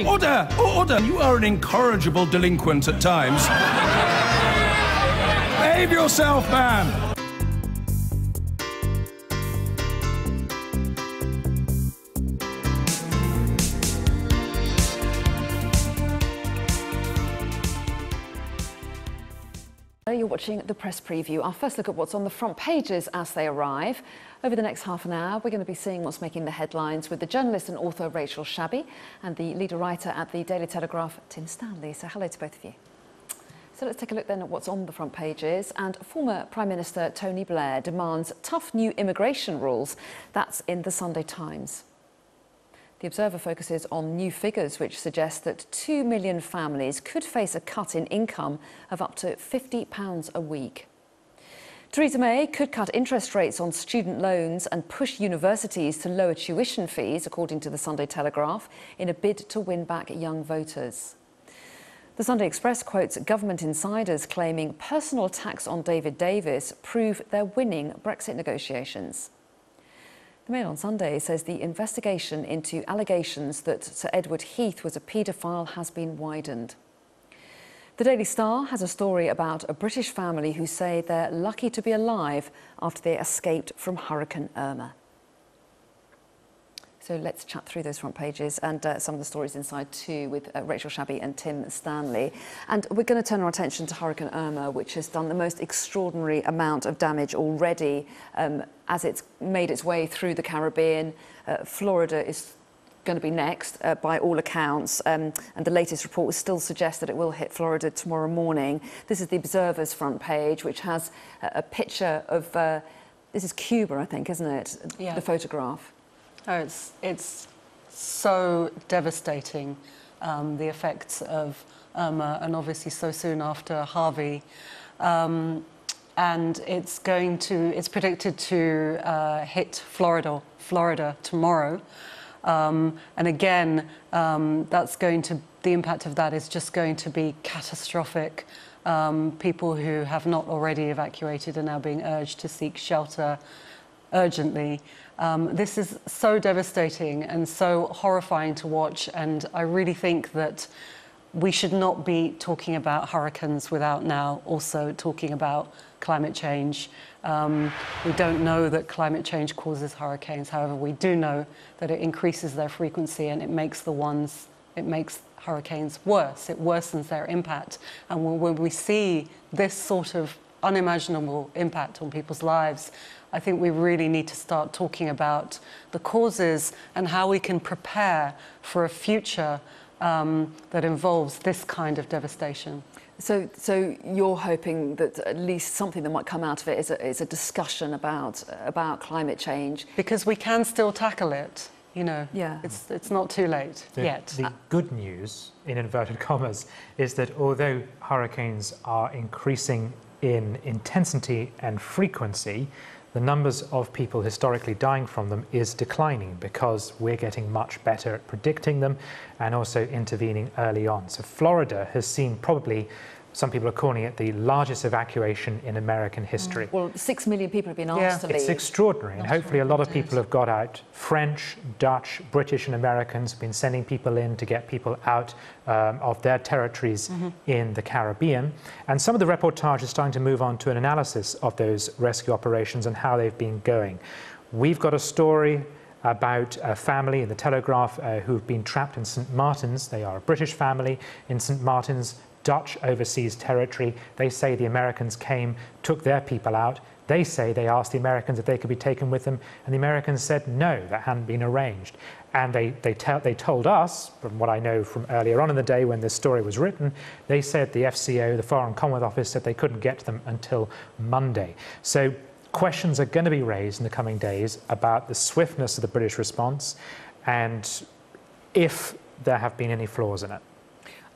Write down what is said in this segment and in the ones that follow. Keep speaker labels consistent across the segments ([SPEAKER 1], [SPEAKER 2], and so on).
[SPEAKER 1] Order! Order! You are an incorrigible delinquent at times. Behave yourself, man!
[SPEAKER 2] You're watching the press preview. Our first look at what's on the front pages as they arrive. Over the next half an hour, we're going to be seeing what's making the headlines with the journalist and author Rachel Shabby and the leader writer at the Daily Telegraph, Tim Stanley. So hello to both of you. So let's take a look then at what's on the front pages. And former Prime Minister Tony Blair demands tough new immigration rules. That's in the Sunday Times. The Observer focuses on new figures which suggest that 2 million families could face a cut in income of up to £50 a week. Theresa May could cut interest rates on student loans and push universities to lower tuition fees, according to the Sunday Telegraph, in a bid to win back young voters. The Sunday Express quotes government insiders claiming personal attacks on David Davis prove they're winning Brexit negotiations. The Mail on Sunday says the investigation into allegations that Sir Edward Heath was a paedophile has been widened. The Daily Star has a story about a British family who say they're lucky to be alive after they escaped from Hurricane Irma. So let's chat through those front pages and some of the stories inside too with Rachel Shabby and Tim Stanley. And we're going to turn our attention to Hurricane Irma, which has done the most extraordinary amount of damage already as it's made its way through the Caribbean. Florida is going to be next by all accounts, and the latest report still suggests that it will hit Florida tomorrow morning. This is the Observer's front page, which has a picture of, this is Cuba, I think, isn't it? Yeah. The photograph.
[SPEAKER 3] Oh, it's so devastating, the effects of Irma, and obviously so soon after Harvey. And it's predicted to hit Florida tomorrow. And again, the impact of that is just going to be catastrophic. People who have not already evacuated are now being urged to seek shelter urgently. This is so devastating and so horrifying to watch, and I really think that we should not be talking about hurricanes without now also talking about climate change. We don't know that climate change causes hurricanes. However, we do know that it increases their frequency and it makes hurricanes worse. It worsens their impact. And when we see this sort of unimaginable impact on people's lives, I think we really need to start talking about the causes and how we can prepare for a future that involves this kind of devastation.
[SPEAKER 2] So you're hoping that at least something that might come out of it is a discussion about climate change,
[SPEAKER 3] because we can still tackle it. You know,
[SPEAKER 2] yeah.
[SPEAKER 3] It's not too late yet.
[SPEAKER 4] The good news, in inverted commas, is that although hurricanes are increasing in intensity and frequency, the numbers of people historically dying from them is declining because we're getting much better at predicting them and also intervening early on. So Florida has seen probably, some people are calling it the largest evacuation in American history.
[SPEAKER 2] Well, 6 million people have been asked to leave.
[SPEAKER 4] It's extraordinary, and hopefully a lot of people have got out. French, Dutch, British and Americans have been sending people in to get people out of their territories in the Caribbean. And some of the reportage is starting to move on to an analysis of those rescue operations and how they've been going. We've got a story about a family in the Telegraph who've been trapped in St Martin's. They are a British family in St Martin's, Dutch overseas territory. They say the Americans came, took their people out. They say they asked the Americans if they could be taken with them, and the Americans said no, that hadn't been arranged. And they told us, from what I know from earlier on in the day when this story was written, they said the FCO, the Foreign Commonwealth Office, said they couldn't get to them until Monday. So questions are going to be raised in the coming days about the swiftness of the British response and if there have been any flaws in it.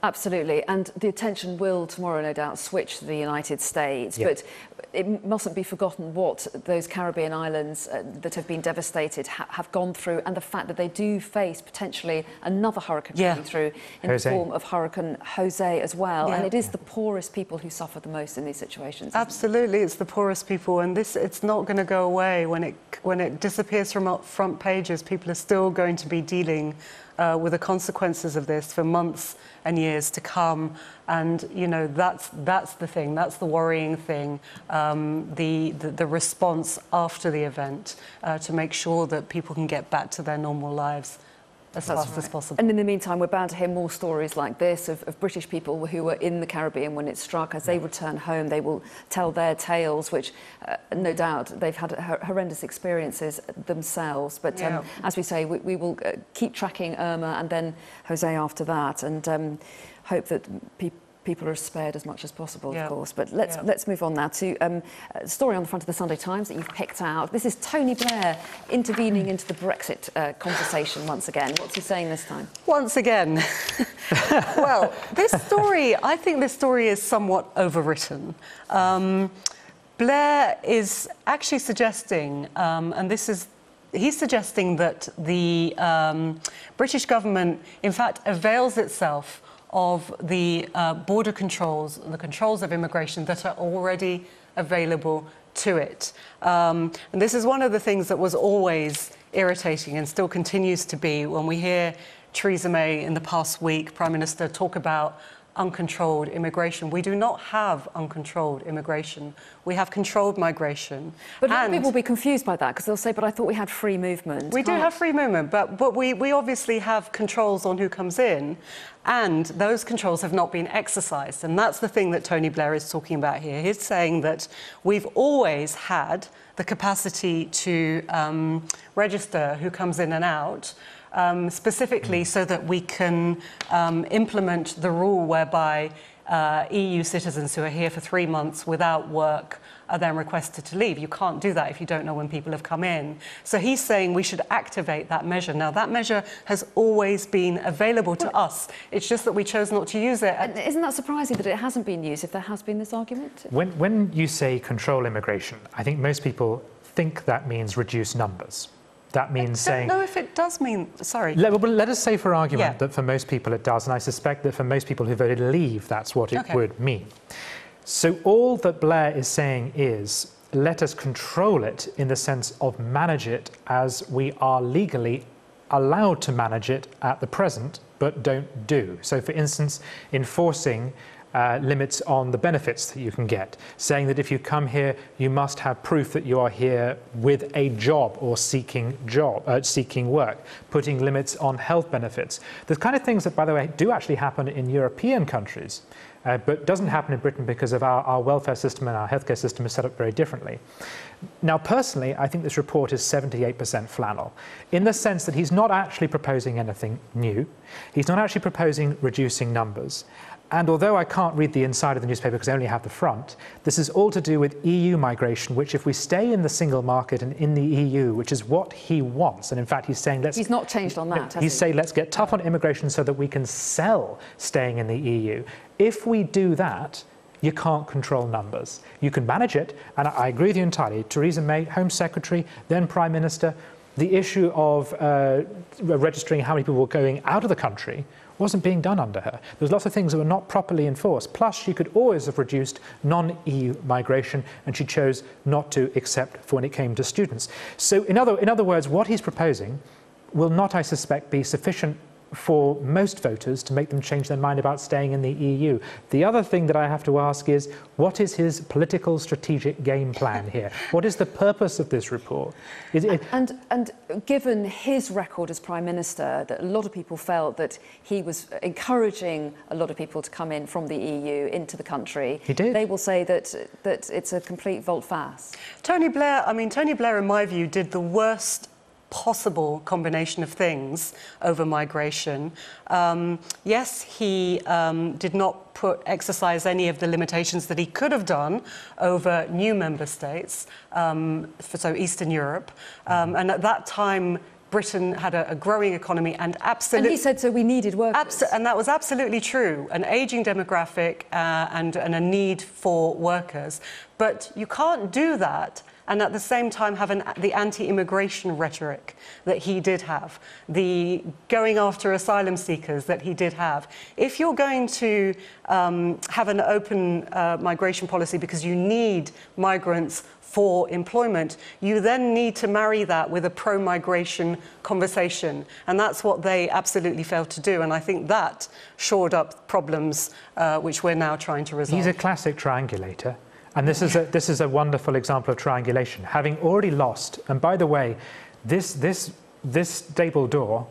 [SPEAKER 2] Absolutely, and the attention will tomorrow no doubt switch to the United States, but it mustn't be forgotten what those Caribbean islands that have been devastated have gone through, and the fact that they do face potentially another hurricane coming through in the form of Hurricane Jose as well, and it is the poorest people who suffer the most in these situations.
[SPEAKER 3] Absolutely, it's the poorest people, and it's not going to go away when it disappears from front pages. People are still going to be dealing with the consequences of this for months and years to come. And, you know, that's the thing, that's the worrying thing, the response after the event to make sure that people can get back to their normal lives as fast as possible.
[SPEAKER 2] And in the meantime, we're bound to hear more stories like this of British people who were in the Caribbean when it struck. As they return home, they will tell their tales, which no doubt they've had horrendous experiences themselves. But as we say, we will keep tracking Irma and then Jose after that, and hope that people are spared as much as possible, of course. But let's move on now to a story on the front of the Sunday Times that you've picked out. This is Tony Blair intervening into the Brexit conversation once again. What's he saying this time?
[SPEAKER 3] Once again. Well, I think this story is somewhat overwritten. Blair is actually suggesting, he's suggesting that the British government, in fact, avails itself of the border controls, the controls of immigration that are already available to it. And this is one of the things that was always irritating and still continues to be when we hear Theresa May in the past week, Prime Minister, talk about uncontrolled immigration. We do not have uncontrolled immigration. We have controlled migration.
[SPEAKER 2] But people will be confused by that because they'll say, but I thought we had free movement.
[SPEAKER 3] We do have free movement, but we obviously have controls on who comes in, and those controls have not been exercised. And that's the thing that Tony Blair is talking about here. He's saying that we've always had the capacity to register who comes in and out, specifically so that we can implement the rule whereby EU citizens who are here for 3 months without work are then requested to leave. You can't do that if you don't know when people have come in. So he's saying we should activate that measure. Now, that measure has always been available to us. It's just that we chose not to use it.
[SPEAKER 2] And isn't that surprising that it hasn't been used if there has been this argument?
[SPEAKER 4] When you say control immigration, I think most people think that means reduce numbers. That means saying...
[SPEAKER 3] I don't know if it does mean... Sorry.
[SPEAKER 4] Let us say for argument that for most people it does, and I suspect that for most people who voted leave, that's what it would mean. So all that Blair is saying is, let us control it in the sense of manage it as we are legally allowed to manage it at the present, but don't do. So, for instance, enforcing limits on the benefits that you can get, saying that if you come here, you must have proof that you are here with a job or seeking work, putting limits on health benefits. The kind of things that, by the way, do actually happen in European countries, but doesn't happen in Britain because of our welfare system and our healthcare system is set up very differently. Now, personally, I think this report is 78% flannel, in the sense that he's not actually proposing anything new. He's not actually proposing reducing numbers. And although I can't read the inside of the newspaper because I only have the front, this is all to do with EU migration, which if we stay in the single market and in the EU, which is what he wants, and in fact he's saying let's...
[SPEAKER 2] He's not changed on that, has he?
[SPEAKER 4] He's saying let's get tough on immigration so that we can sell staying in the EU. If we do that, you can't control numbers. You can manage it, and I agree with you entirely. Theresa May, Home Secretary, then Prime Minister, the issue of registering how many people were going out of the country wasn't being done under her. There's lots of things that were not properly enforced. Plus, she could always have reduced non-EU migration, and she chose not to, except for when it came to students. So, in other words, what he's proposing will not, I suspect, be sufficient for most voters to make them change their mind about staying in the EU. The other thing that I have to ask is, what is his political strategic game plan here? What is the purpose of this report?
[SPEAKER 2] And given his record as Prime Minister, that a lot of people felt that he was encouraging a lot of people to come in from the EU into the country.
[SPEAKER 4] He did.
[SPEAKER 2] They will say that it's a complete volte-face.
[SPEAKER 3] Tony Blair, in my view, did the worst possible combination of things over migration. Yes, he did not exercise any of the limitations that he could have done over new member states, so Eastern Europe. And at that time, Britain had a growing economy and absolutely...
[SPEAKER 2] And he said, so we needed workers.
[SPEAKER 3] And that was absolutely true. An ageing demographic and a need for workers. But you can't do that and at the same time have the anti-immigration rhetoric that he did have, the going after asylum seekers that he did have. If you're going to have an open migration policy because you need migrants for employment, you then need to marry that with a pro-migration conversation. And that's what they absolutely failed to do. And I think that shored up problems which we're now trying to resolve.
[SPEAKER 4] He's a classic triangulator. And this is a wonderful example of triangulation. Having already lost, and by the way, this stable door,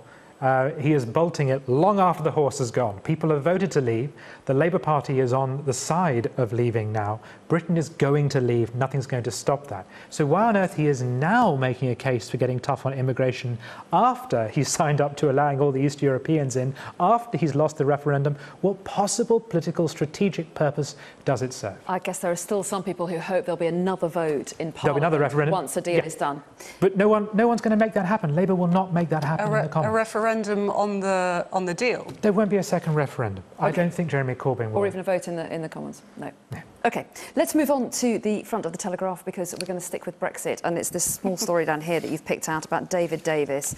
[SPEAKER 4] he is bolting it long after the horse has gone. People have voted to leave. The Labour Party is on the side of leaving now. Britain is going to leave. Nothing's going to stop that. So why on earth he is now making a case for getting tough on immigration after he's signed up to allowing all the East Europeans in, after he's lost the referendum? What possible political strategic purpose does it serve?
[SPEAKER 2] I guess there are still some people who hope there'll be another vote in Parliament.
[SPEAKER 4] There'll be another referendum
[SPEAKER 2] once the deal is done.
[SPEAKER 4] But no one's going to make that happen. Labour will not make that happen in the Commons.
[SPEAKER 3] A referendum on the deal?
[SPEAKER 4] There won't be a second referendum. Okay. I don't think Jeremy Corbyn will.
[SPEAKER 2] Or even a vote in the Commons? No. OK, let's move on to the front of the Telegraph, because we're going to stick with Brexit. And it's this small story down here that you've picked out about David Davis,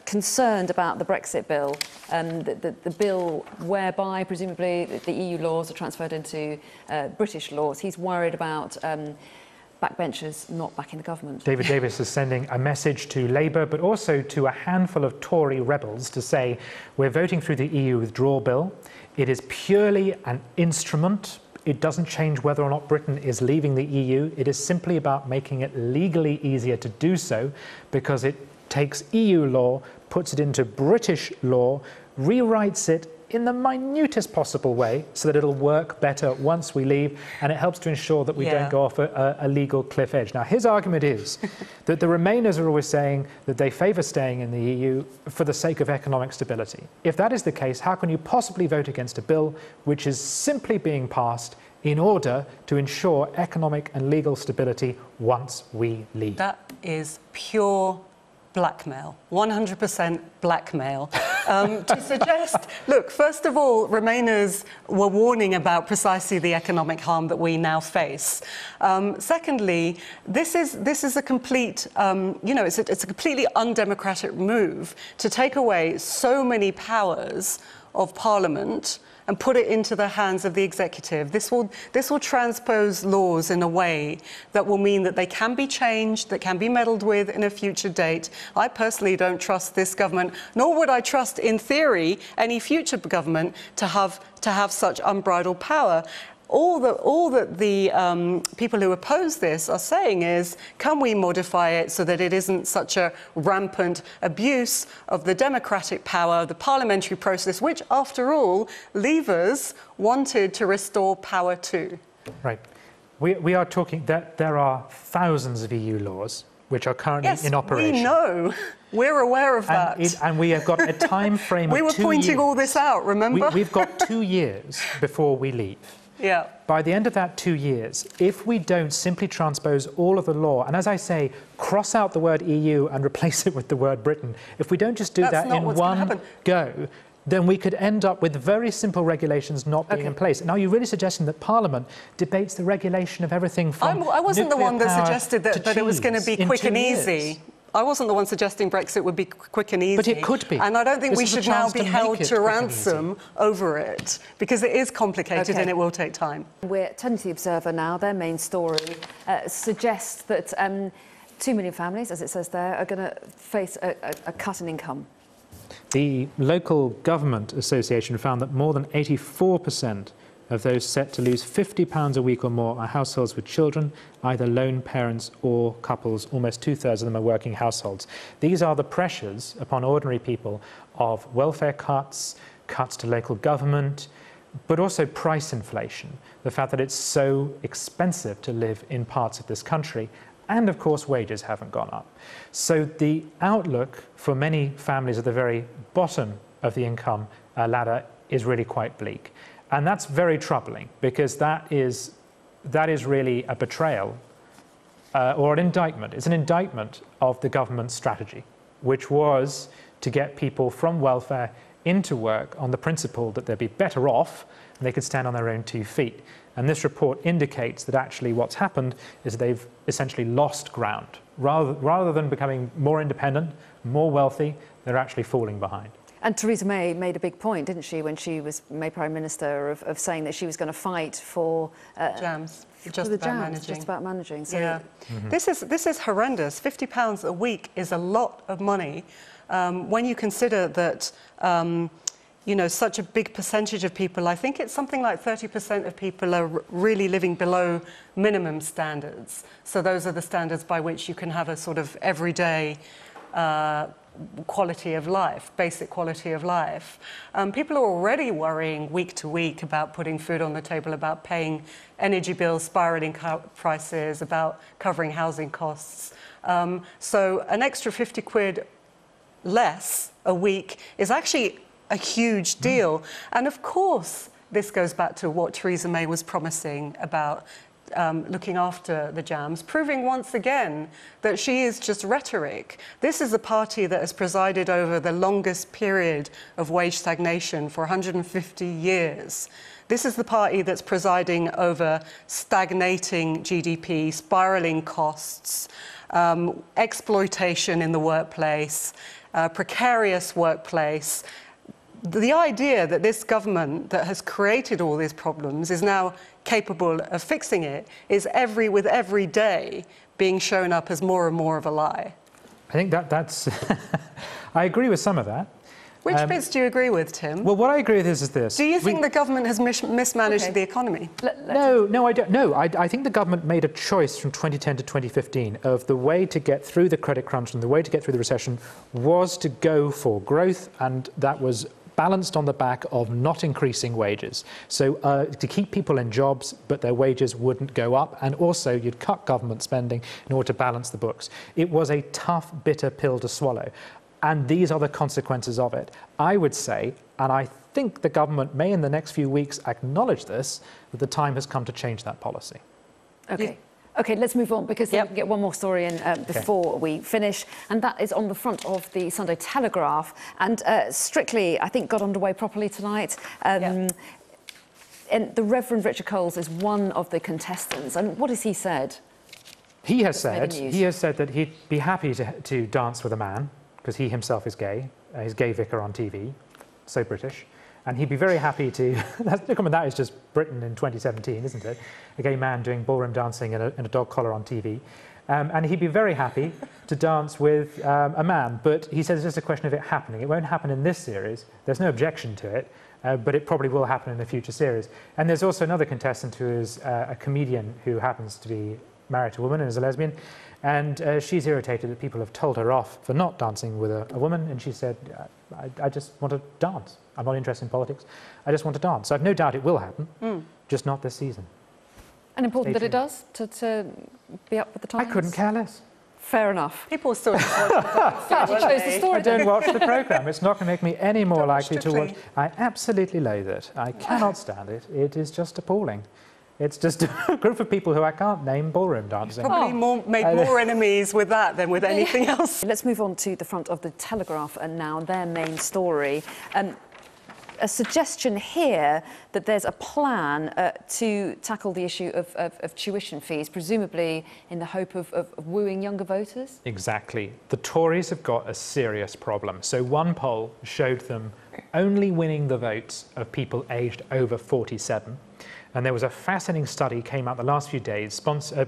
[SPEAKER 2] concerned about the Brexit bill, the bill whereby presumably the EU laws are transferred into British laws. He's worried about backbenchers not backing the government.
[SPEAKER 4] David Davis is sending a message to Labour, but also to a handful of Tory rebels to say, we're voting through the EU withdrawal bill. It is purely an instrument. It doesn't change whether or not Britain is leaving the EU. It is simply about making it legally easier to do so, because it takes EU law, puts it into British law, rewrites it in the minutest possible way so that it'll work better once we leave, and it helps to ensure that we don't go off a legal cliff edge. Now, his argument is that the Remainers are always saying that they favour staying in the EU for the sake of economic stability. If that is the case, how can you possibly vote against a bill which is simply being passed in order to ensure economic and legal stability once we leave?
[SPEAKER 3] That is pure blackmail, 100% blackmail. To suggest, look, first of all, Remainers were warning about precisely the economic harm that we now face. Secondly, this is a complete, it's a completely undemocratic move to take away so many powers of Parliament and put it into the hands of the executive. This will transpose laws in a way that will mean that they can be changed, that can be meddled with in a future date. I personally don't trust this government, nor would I trust, in theory, any future government to have such unbridled power. All that the people who oppose this are saying is, can we modify it so that it isn't such a rampant abuse of the democratic power, the parliamentary process, which, after all, Leavers wanted to restore power to?
[SPEAKER 4] Right. We are talking that there are thousands of EU laws which are currently in operation.
[SPEAKER 3] We know. We're aware of that.
[SPEAKER 4] And we have got a time frame of 2 years.
[SPEAKER 3] We were pointing all this out, remember?
[SPEAKER 4] We've got 2 years before we leave.
[SPEAKER 3] Yeah.
[SPEAKER 4] By the end of that 2 years, if we don't simply transpose all of the law, and as I say, cross out the word EU and replace it with the word Britain, if we don't just do that in one go, then we could end up with very simple regulations not being in place. Now, you're really suggesting that Parliament debates the regulation of everything from
[SPEAKER 3] I wasn't the one that suggested that it was going to be quick and easy. I wasn't the one suggesting Brexit would be quick and easy.
[SPEAKER 4] But it could be.
[SPEAKER 3] And I don't think we should now be held to ransom over it, because it is complicated and it will take time.
[SPEAKER 2] We're turning to the Observer now. Their main story suggests that 2 million families, as it says there, are going to face a cut in income.
[SPEAKER 4] The Local Government Association found that more than 84% of those set to lose £50 a week or more are households with children, either lone parents or couples. Almost 2/3 of them are working households. These are the pressures upon ordinary people of welfare cuts, cuts to local government, but also price inflation, the fact that it's so expensive to live in parts of this country. And, of course, wages haven't gone up. So the outlook for many families at the very bottom of the income ladder is really quite bleak. And that's very troubling, because that is really a betrayal or an indictment. It's an indictment of the government's strategy, which was to get people from welfare into work on the principle that they'd be better off and they could stand on their own 2 feet. And this report indicates that actually what's happened is they've essentially lost ground. Rather than becoming more independent, more wealthy, they're actually falling behind.
[SPEAKER 2] And Theresa May made a big point, didn't she, when she was made Prime Minister, of saying that she was going to fight for
[SPEAKER 3] jams.
[SPEAKER 2] Just about managing. So
[SPEAKER 3] yeah. This is horrendous. £50 a week is a lot of money when you consider that you know, such a big percentage of people, I think it's something like 30% of people are really living below minimum standards. So those are the standards by which you can have a sort of everyday quality of life, basic quality of life. People are already worrying week to week about putting food on the table, about paying energy bills, spiralling prices, about covering housing costs. So an extra 50 quid less a week is actually a huge deal. And of course, this goes back to what Theresa May was promising about looking after the jams, proving once again that she is just rhetoric. This is a party that has presided over the longest period of wage stagnation for 150 years. This is the party that's presiding over stagnating GDP, spiralling costs, exploitation in the workplace, precarious workplace. The idea that this government that has created all these problems is now capable of fixing it is with every day being shown up as more and more of a lie.
[SPEAKER 4] I think that's... I agree with some of that.
[SPEAKER 3] Which bits do you agree with, Tim?
[SPEAKER 4] Well, what I agree with is this.
[SPEAKER 3] Do you think the government has mismanaged the economy?
[SPEAKER 4] No, I don't. No, I think the government made a choice from 2010 to 2015 of the way to get through the credit crunch and the way to get through the recession was to go for growth, and that was balanced on the back of not increasing wages. So to keep people in jobs, but their wages wouldn't go up, and also you'd cut government spending in order to balance the books. It was a tough, bitter pill to swallow. And these are the consequences of it. I would say, and I think the government may in the next few weeks acknowledge this, that the time has come to change that policy.
[SPEAKER 2] Okay. OK, let's move on, because we can get one more story in before we finish, and that is on the front of the Sunday Telegraph. And Strictly, I think, got underway properly tonight. And the Reverend Richard Coles is one of the contestants. And what has he said?
[SPEAKER 4] He has said that he'd be happy to dance with a man, because he himself is gay. He's gay vicar on TV, so British. And he'd be very happy to... that is just Britain in 2017, isn't it? A gay man doing ballroom dancing in a dog collar on TV. And he'd be very happy to dance with a man. But he says it's just a question of it happening. It won't happen in this series. There's no objection to it. But it probably will happen in a future series. And there's also another contestant who is a comedian who happens to be married to a woman and is a lesbian. And she's irritated that people have told her off for not dancing with a woman. And she said, I just want to dance. I'm not interested in politics. I just want to dance. So I've no doubt it will happen, just not this season.
[SPEAKER 2] And important that it does, to be up with the times?
[SPEAKER 4] I couldn't care less.
[SPEAKER 2] Fair enough.
[SPEAKER 3] People still just want to dance.
[SPEAKER 2] You chose the story.
[SPEAKER 4] I don't watch the programme. It's not going to make me any more likely to watch. I absolutely loathe it. I cannot stand it. It is just appalling. It's just a group of people who I can't name ballroom dancing.
[SPEAKER 3] Probably made more enemies with that than with anything else.
[SPEAKER 2] Let's move on to the front of the Telegraph and now their main story. A suggestion here that there's a plan to tackle the issue of tuition fees, presumably in the hope of wooing younger voters? Exactly.
[SPEAKER 4] The Tories have got a serious problem. So one poll showed them only winning the votes of people aged over 47. And there was a fascinating study came out the last few days,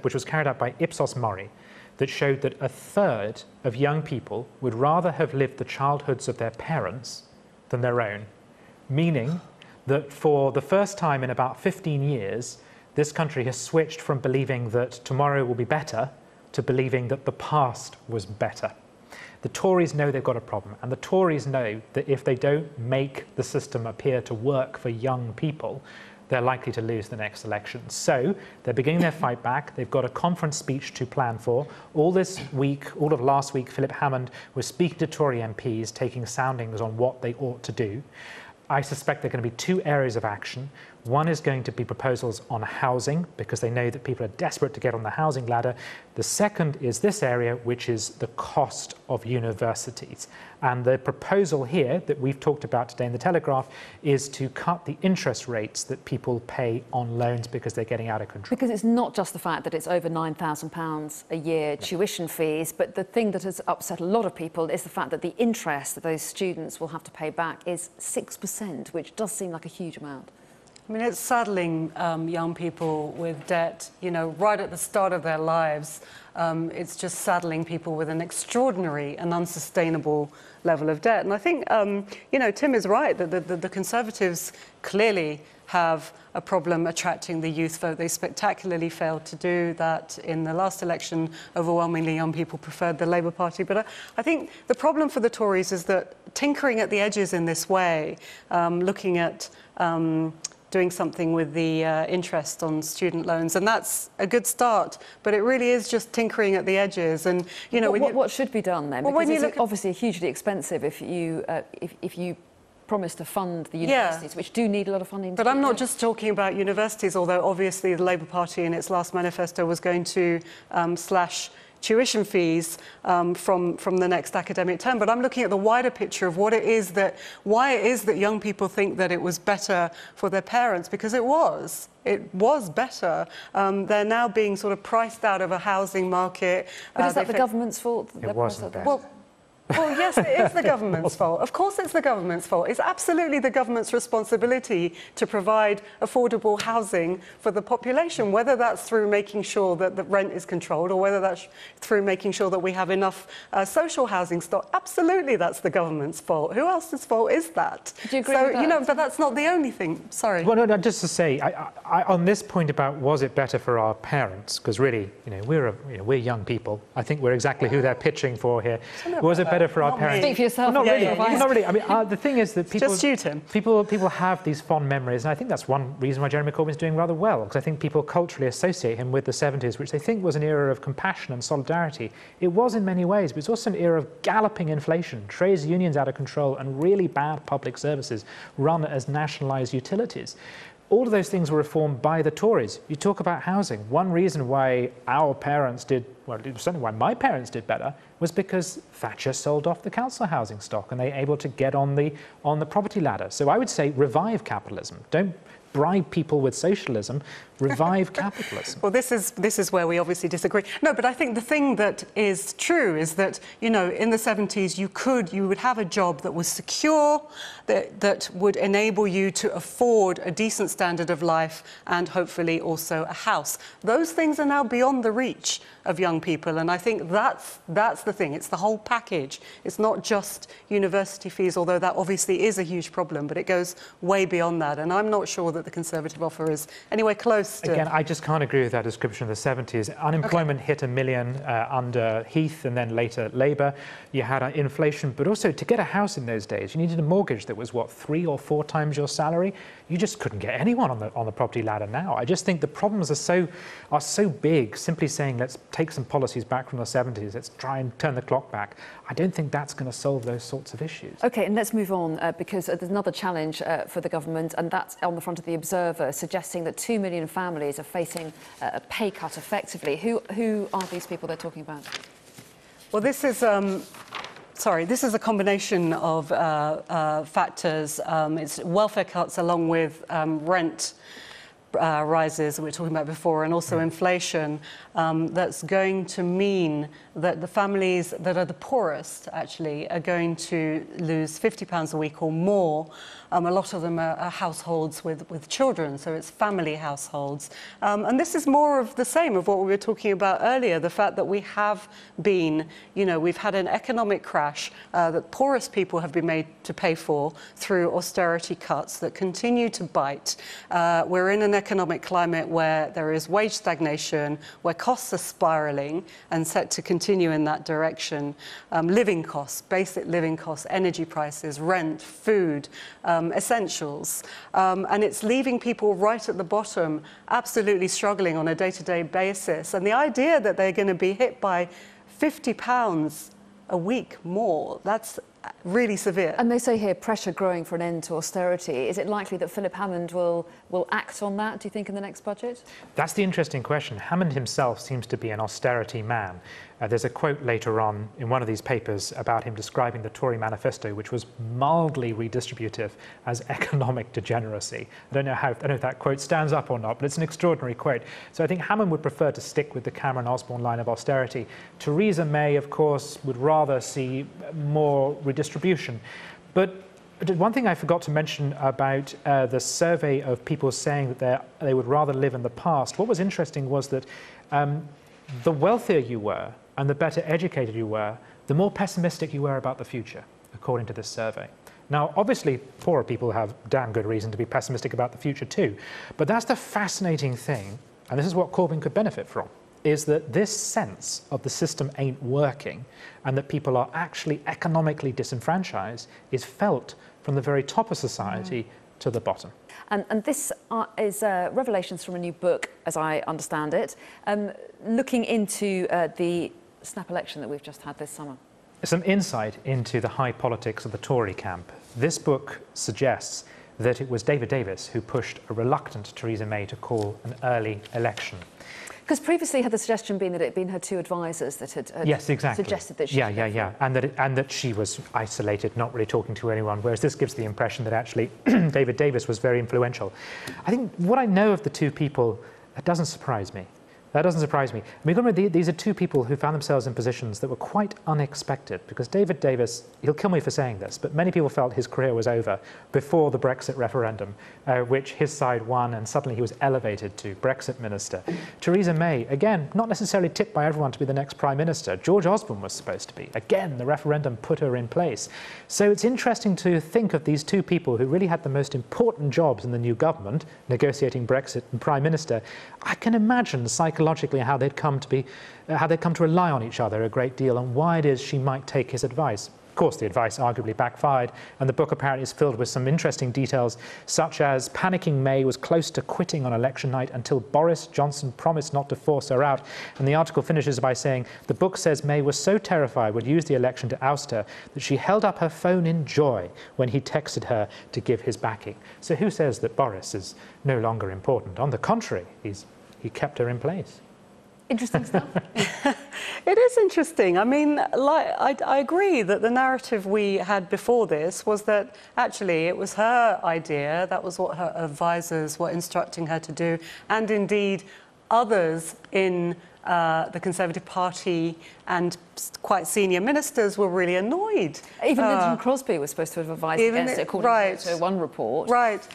[SPEAKER 4] which was carried out by Ipsos Mori, that showed that a third of young people would rather have lived the childhoods of their parents than their own, meaning that for the first time in about 15 years, this country has switched from believing that tomorrow will be better to believing that the past was better. The Tories know they've got a problem, and the Tories know that if they don't make the system appear to work for young people, they're likely to lose the next election. So they're beginning their fight back. They've got a conference speech to plan for. All this week, all of last week, Philip Hammond was speaking to Tory MPs, taking soundings on what they ought to do. I suspect there are going to be two areas of action. One is going to be proposals on housing, because they know that people are desperate to get on the housing ladder. The second is this area, which is the cost of universities. And the proposal here that we've talked about today in the Telegraph is to cut the interest rates that people pay on loans because they're getting out of control.
[SPEAKER 2] Because it's not just the fact that it's over £9,000 a year tuition fees, but the thing that has upset a lot of people is the fact that the interest that those students will have to pay back is 6%, which does seem like a huge amount.
[SPEAKER 3] I mean, it's saddling young people with debt, right at the start of their lives. It's just saddling people with an extraordinary and unsustainable level of debt. And I think, Tim is right, that the Conservatives clearly have a problem attracting the youth vote. They spectacularly failed to do that in the last election. Overwhelmingly, young people preferred the Labour Party. But I think the problem for the Tories is that tinkering at the edges in this way, looking at doing something with the interest on student loans, and that's a good start, but it really is just tinkering at the edges. And
[SPEAKER 2] what should be done then?
[SPEAKER 3] Well,
[SPEAKER 2] because it's obviously hugely expensive if you promise to fund the universities, which do need a lot of funding.
[SPEAKER 3] But I'm not just talking about universities, although obviously the Labour Party in its last manifesto was going to slash tuition fees from the next academic term. But I'm looking at the wider picture of why it is that young people think that it was better for their parents, because it was better. They're now being sort of priced out of a housing market.
[SPEAKER 2] But is that the government's fault?
[SPEAKER 4] It wasn't better.
[SPEAKER 3] Well, yes, it is the government's fault. Of course it's the government's fault. It's absolutely the government's responsibility to provide affordable housing for the population, whether that's through making sure that the rent is controlled or whether that's through making sure that we have enough social housing stock. Absolutely, that's the government's fault. Who else's fault is that?
[SPEAKER 2] Do you agree with that?
[SPEAKER 3] But that's not the only thing. Sorry.
[SPEAKER 4] Well, no, just to say, on this point about was it better for our parents, because really, we're young people. I think we're exactly who they're pitching for here. Was it better for our parents?
[SPEAKER 2] Speak for yourself.
[SPEAKER 4] Well, not really. I mean, the thing is that people have these fond memories, and I think that's one reason why Jeremy Corbyn's doing rather well, because I think people culturally associate him with the 70s, which they think was an era of compassion and solidarity. It was in many ways, but it's also an era of galloping inflation, trade unions out of control, and really bad public services run as nationalised utilities. All of those things were reformed by the Tories. You talk about housing. One reason why our parents did, well, certainly why my parents did better, was because Thatcher sold off the council housing stock and they were able to get on the property ladder. So I would say revive capitalism. Don't bribe people with socialism, revive capitalism.
[SPEAKER 3] Well, this is where we obviously disagree. No, but I think the thing that is true is that, in the 70s, you would have a job that was secure, that would enable you to afford a decent standard of life and hopefully also a house. Those things are now beyond the reach of young people, and I think that's the thing. It's the whole package. It's not just university fees, although that obviously is a huge problem, but it goes way beyond that, and I'm not sure that the Conservative offer is anywhere close to...
[SPEAKER 4] Again, I just can't agree with that description of the 70s. Unemployment hit 1 million under Heath and then later Labour. You had inflation, but also to get a house in those days, you needed a mortgage that was, 3 or 4 times your salary? You just couldn't get anyone on the property ladder now. I just think the problems are so big, simply saying let's take some policies back from the 70s, let's try and turn the clock back. I don't think that's going to solve those sorts of issues.
[SPEAKER 2] OK, and let's move on, because there's another challenge for the government, and that's on the front of the Observer, suggesting that 2 million families are facing a pay cut effectively. Who are these people they're talking about?
[SPEAKER 3] Well, this is a combination of factors. It's welfare cuts along with rent rises that we were talking about before, and also inflation, that's going to mean that the families that are the poorest actually are going to lose £50 a week or more. A lot of them are households with children, so it's family households. And this is more of the same of what we were talking about earlier, the fact that we have been, we've had an economic crash that poorest people have been made to pay for through austerity cuts that continue to bite. We're in an economic climate where there is wage stagnation, where costs are spiralling and set to continue in that direction. Living costs, basic living costs, energy prices, rent, food, essentials, and it's leaving people right at the bottom absolutely struggling on a day-to-day basis. And the idea that they're going to be hit by £50 a week more, that's really severe.
[SPEAKER 2] And they say here pressure growing for an end to austerity. Is it likely that Philip Hammond will act on that, do you think, in the next budget?
[SPEAKER 4] That's the interesting question. Hammond himself seems to be an austerity man. There's a quote later on in one of these papers about him describing the Tory manifesto, which was mildly redistributive, as economic degeneracy. I don't know if that quote stands up or not, but it's an extraordinary quote. So I think Hammond would prefer to stick with the Cameron-Osborne line of austerity. Theresa May, of course, would rather see more redistribution. But one thing I forgot to mention about the survey of people saying that they would rather live in the past, what was interesting was that the wealthier you were and the better educated you were, the more pessimistic you were about the future, according to this survey. Now, obviously, poorer people have damn good reason to be pessimistic about the future too. But that's the fascinating thing, and this is what Corbyn could benefit from, is that this sense of the system ain't working and that people are actually economically disenfranchised is felt from the very top of society to the bottom.
[SPEAKER 2] And this is revelations from a new book, as I understand it, looking into the snap election that we've just had this summer.
[SPEAKER 4] Some insight into the high politics of the Tory camp. This book suggests that it was David Davis who pushed a reluctant Theresa May to call an early election.
[SPEAKER 2] Because previously had the suggestion been that it had been her two advisors that had
[SPEAKER 4] yes, exactly.
[SPEAKER 2] suggested that she
[SPEAKER 4] and that she was isolated, not really talking to anyone, whereas this gives the impression that actually David Davis was very influential. I think what I know of the two people, that doesn't surprise me. That doesn't surprise me. I mean, these are two people who found themselves in positions that were quite unexpected, because David Davis, he'll kill me for saying this, but many people felt his career was over before the Brexit referendum, which his side won, and suddenly he was elevated to Brexit minister. Theresa May, again, not necessarily tipped by everyone to be the next prime minister. George Osborne was supposed to be. Again, the referendum put her in place. So it's interesting to think of these two people who really had the most important jobs in the new government, negotiating Brexit and prime minister. I can imagine psychologically how they'd come to rely on each other a great deal, and why it is she might take his advice. Of course, the advice arguably backfired, and the book apparently is filled with some interesting details, such as panicking May was close to quitting on election night until Boris Johnson promised not to force her out. And the article finishes by saying, the book says May was so terrified would use the election to oust her that she held up her phone in joy when he texted her to give his backing. So who says that Boris is no longer important? On the contrary, he kept her in place.
[SPEAKER 2] Interesting stuff.
[SPEAKER 3] It is interesting. I mean, I agree that the narrative we had before this was that actually it was her idea, that was what her advisors were instructing her to do, and indeed others in the Conservative Party and quite senior ministers were really annoyed.
[SPEAKER 2] Even Lyndon Crosby was supposed to have advised against it, according to one report.
[SPEAKER 3] Right.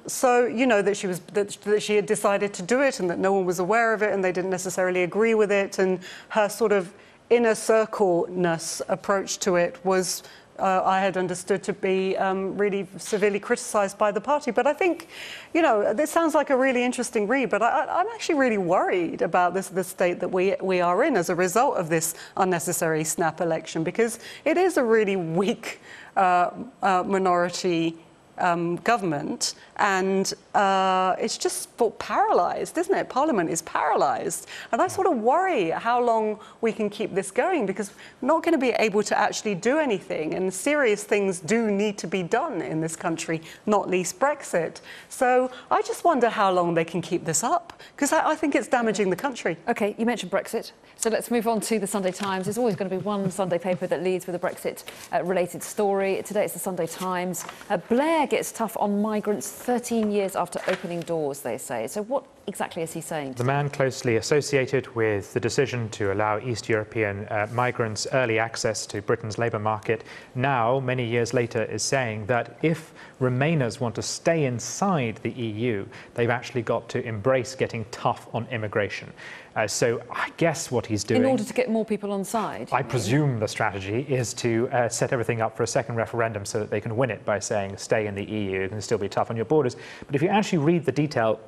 [SPEAKER 3] So, you know, that she had decided to do it and that no one was aware of it and they didn't necessarily agree with it, and her sort of inner circle-ness approach to it was I had understood to be really severely criticised by the party. But I think, you know, this sounds like a really interesting read, but I'm actually really worried about the state that we are in as a result of this unnecessary snap election, because it is a really weak minority government, and it's just paralysed, isn't it? Parliament is paralysed, and I sort of worry how long we can keep this going, because we're not going to be able to actually do anything, and serious things do need to be done in this country, not least Brexit. So I just wonder how long they can keep this up, because I think it's damaging the country.
[SPEAKER 2] OK, you mentioned Brexit, so let's move on to the Sunday Times. There's always going to be one Sunday paper that leads with a Brexit-related story. Today it's the Sunday Times. Blair gets tough on migrants 13 years after opening doors, they say. So what exactly is he saying?
[SPEAKER 4] The man closely associated with the decision to allow East European migrants early access to Britain's labour market now, many years later, is saying that if Remainers want to stay inside the EU, they've actually got to embrace getting tough on immigration. So I guess what he's doing...
[SPEAKER 2] In order to get more people on side?
[SPEAKER 4] I presume the strategy is to set everything up for a second referendum so that they can win it by saying stay in the EU, you can still be tough on your borders. But if you actually read the detail,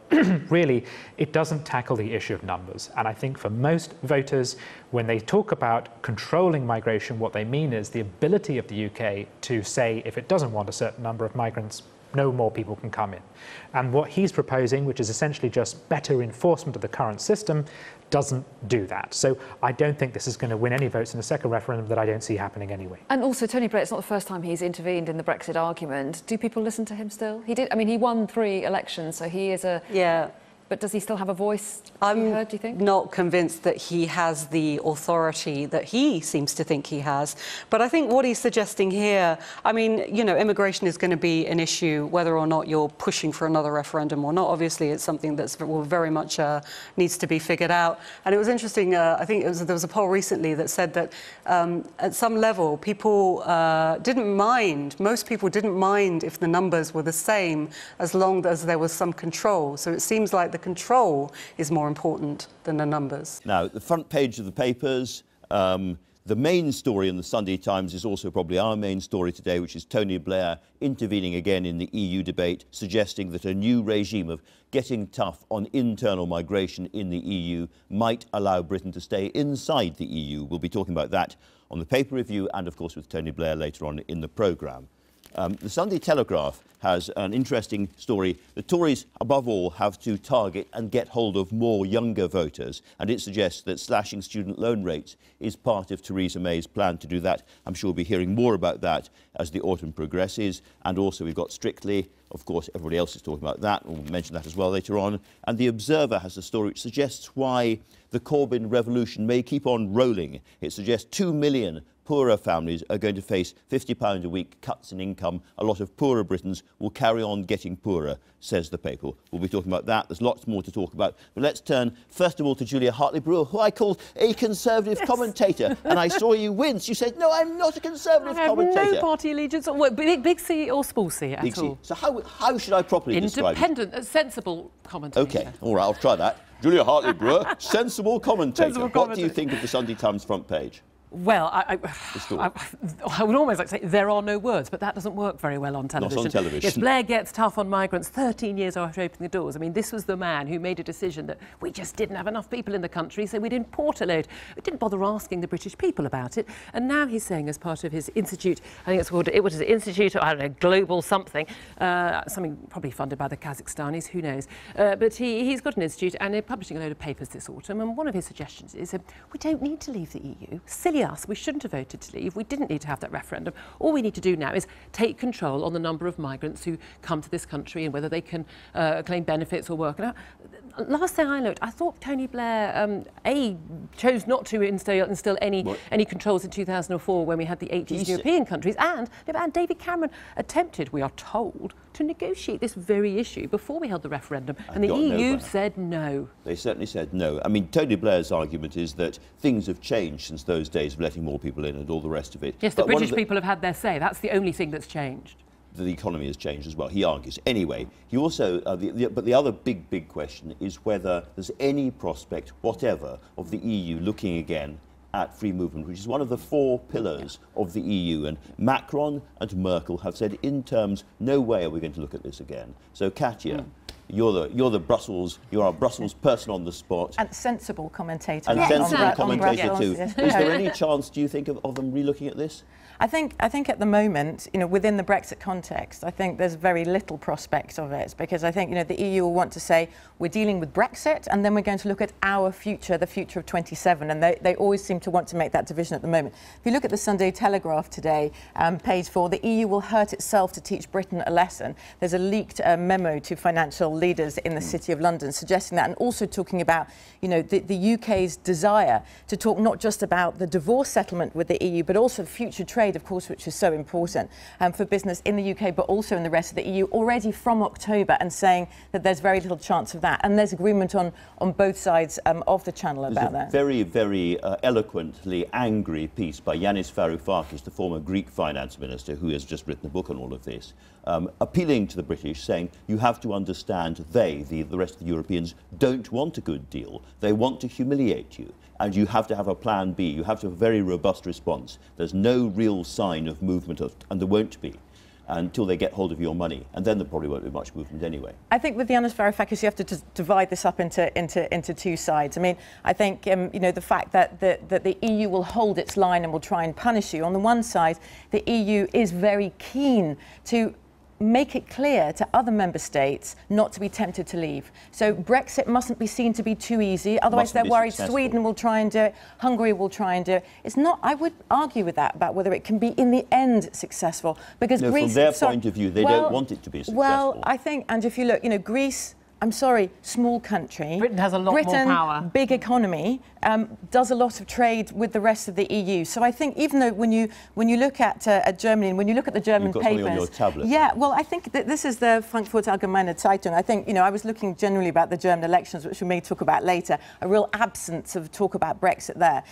[SPEAKER 4] really, it doesn't tackle the issue of numbers. And I think for most voters, when they talk about controlling migration, what they mean is the ability of the UK to say if it doesn't want a certain number of migrants, no more people can come in. And what he's proposing, which is essentially just better enforcement of the current system, doesn't do that. So I don't think this is going to win any votes in a second referendum that I don't see happening anyway.
[SPEAKER 2] And also, Tony Blair, it's not the first time he's intervened in the Brexit argument. Do people listen to him still? He did. I mean, he won 3 elections, so he is a...
[SPEAKER 3] Yeah.
[SPEAKER 2] But does he still have a voice to be heard, do you think?
[SPEAKER 3] I'm not convinced that he has the authority that he seems to think he has. But I think what he's suggesting here, I mean, you know, immigration is going to be an issue whether or not you're pushing for another referendum or not. Obviously, it's something that's very much needs to be figured out. And it was interesting, I think there was a poll recently that said that at some level, people didn't mind, most people didn't mind if the numbers were the same as long as there was some control. So it seems like the control is more important than the numbers.
[SPEAKER 5] Now, the front page of the papers, the main story in the Sunday Times is also probably our main story today, which is Tony Blair intervening again in the EU debate, suggesting that a new regime of getting tough on internal migration in the EU might allow Britain to stay inside the EU. We'll be talking about that on the paper review and, of course, with Tony Blair later on in the programme. The Sunday Telegraph has an interesting story. The Tories, above all, have to target and get hold of more younger voters, and it suggests that slashing student loan rates is part of Theresa May's plan to do that. I'm sure we'll be hearing more about that as the autumn progresses. And also we've got Strictly. Of course, everybody else is talking about that. We'll mention that as well later on. And The Observer has a story which suggests why the Corbyn revolution may keep on rolling. It suggests 2 million poorer families are going to face £50 a week cuts in income. A lot of poorer Britons will carry on getting poorer, says the paper. We'll be talking about that. There's lots more to talk about. But let's turn, first of all, to Julia Hartley-Brewer, who I called a Conservative commentator. And I saw you wince. You said, no, I'm not a Conservative commentator.
[SPEAKER 6] I have no party allegiance, or big C or small C at
[SPEAKER 5] Big
[SPEAKER 6] all.
[SPEAKER 5] C. So how should I properly describe you?
[SPEAKER 6] Independent, sensible commentator.
[SPEAKER 5] OK, all right, I'll try that. Julia Hartley-Brewer, sensible commentator. What do you think of the Sunday Times front page?
[SPEAKER 6] Well, I would almost like to say there are no words, but that doesn't work very well on television.
[SPEAKER 5] Not on television.
[SPEAKER 6] Yes, Blair gets tough on migrants 13 years after opening the doors. I mean, this was the man who made a decision that we just didn't have enough people in the country, so we'd import a load. We didn't bother asking the British people about it. And now he's saying, as part of his institute, I think it's called, what is it, Institute, I don't know, Global something, something probably funded by the Kazakhstanis, who knows. But he's got an institute, and they're publishing a load of papers this autumn, and one of his suggestions is we don't need to leave the EU. Silly us, we shouldn't have voted to leave. We didn't need to have that referendum. All we need to do now is take control on the number of migrants who come to this country and whether they can claim benefits or work. Now, last thing I looked, I thought Tony Blair, chose not to instill any controls in 2004 when we had the 8 East European countries, and David Cameron attempted, we are told, to negotiate this very issue before we held the referendum, and the EU said no.
[SPEAKER 5] They certainly said no. I mean, Tony Blair's argument is that things have changed since those days of letting more people in and all the rest of it.
[SPEAKER 6] Yes, the British people have had their say. That's the only thing that's changed.
[SPEAKER 5] The economy has changed as well, he argues. Anyway, he also, but the other big question is whether there's any prospect whatever of the EU looking again at free movement, which is one of the 4 pillars of the EU. And Macron and Merkel have said in terms, no way are we going to look at this again. So, Katia, you're our Brussels person on the spot.
[SPEAKER 7] And sensible commentator.
[SPEAKER 5] And sensible commentator too.
[SPEAKER 7] Yes.
[SPEAKER 5] Is there any chance, do you think, of them re-looking at this?
[SPEAKER 7] I think at the moment, within the Brexit context, I think there's very little prospect of it, because I think, the EU will want to say, we're dealing with Brexit, and then we're going to look at our future, the future of 27, and they always seem to want to make that division at the moment. If you look at the Sunday Telegraph today, page 4, the EU will hurt itself to teach Britain a lesson. There's a leaked memo to financial leaders in the City of London suggesting that, and also talking about, the UK's desire to talk not just about the divorce settlement with the EU, but also future trade, of course, which is so important for business in the UK, but also in the rest of the EU already from October, and saying that there's very little chance of that. And there's agreement on both sides of the channel about that.
[SPEAKER 5] Very, very eloquently angry piece by Yanis Varoufakis, the former Greek finance minister, who has just written a book on all of this, appealing to the British, saying you have to understand the rest of the Europeans, don't want a good deal. They want to humiliate you. And you have to have a plan B. You have to have a very robust response. There's no real sign of movement, and there won't be, until they get hold of your money. And then there probably won't be much movement anyway. I
[SPEAKER 7] think with Yanis Varoufakis, you have to divide this up into 2 sides. I mean, I think, the fact that the EU will hold its line and will try and punish you. On the one side, the EU is very keen to make it clear to other member states not to be tempted to leave. So Brexit mustn't be seen to be too easy, otherwise they're worried Sweden will try and do it, Hungary will try and do it. It's not, I would argue with that, about whether it can be in the end successful, because
[SPEAKER 5] no,
[SPEAKER 7] Greece...
[SPEAKER 5] from their point of view, they don't want it to be successful.
[SPEAKER 7] Well, I think, and if you look, Greece, I'm sorry, small country.
[SPEAKER 6] Britain has a lot more power.
[SPEAKER 7] Big economy, does a lot of trade with the rest of the EU. So I think even though when you look at Germany and when you look at the German papers...
[SPEAKER 5] You've got something on your tablet.
[SPEAKER 7] Yeah, well, I think that this is the Frankfurter Allgemeine Zeitung. I think, I was looking generally about the German elections, which we may talk about later, a real absence of talk about Brexit there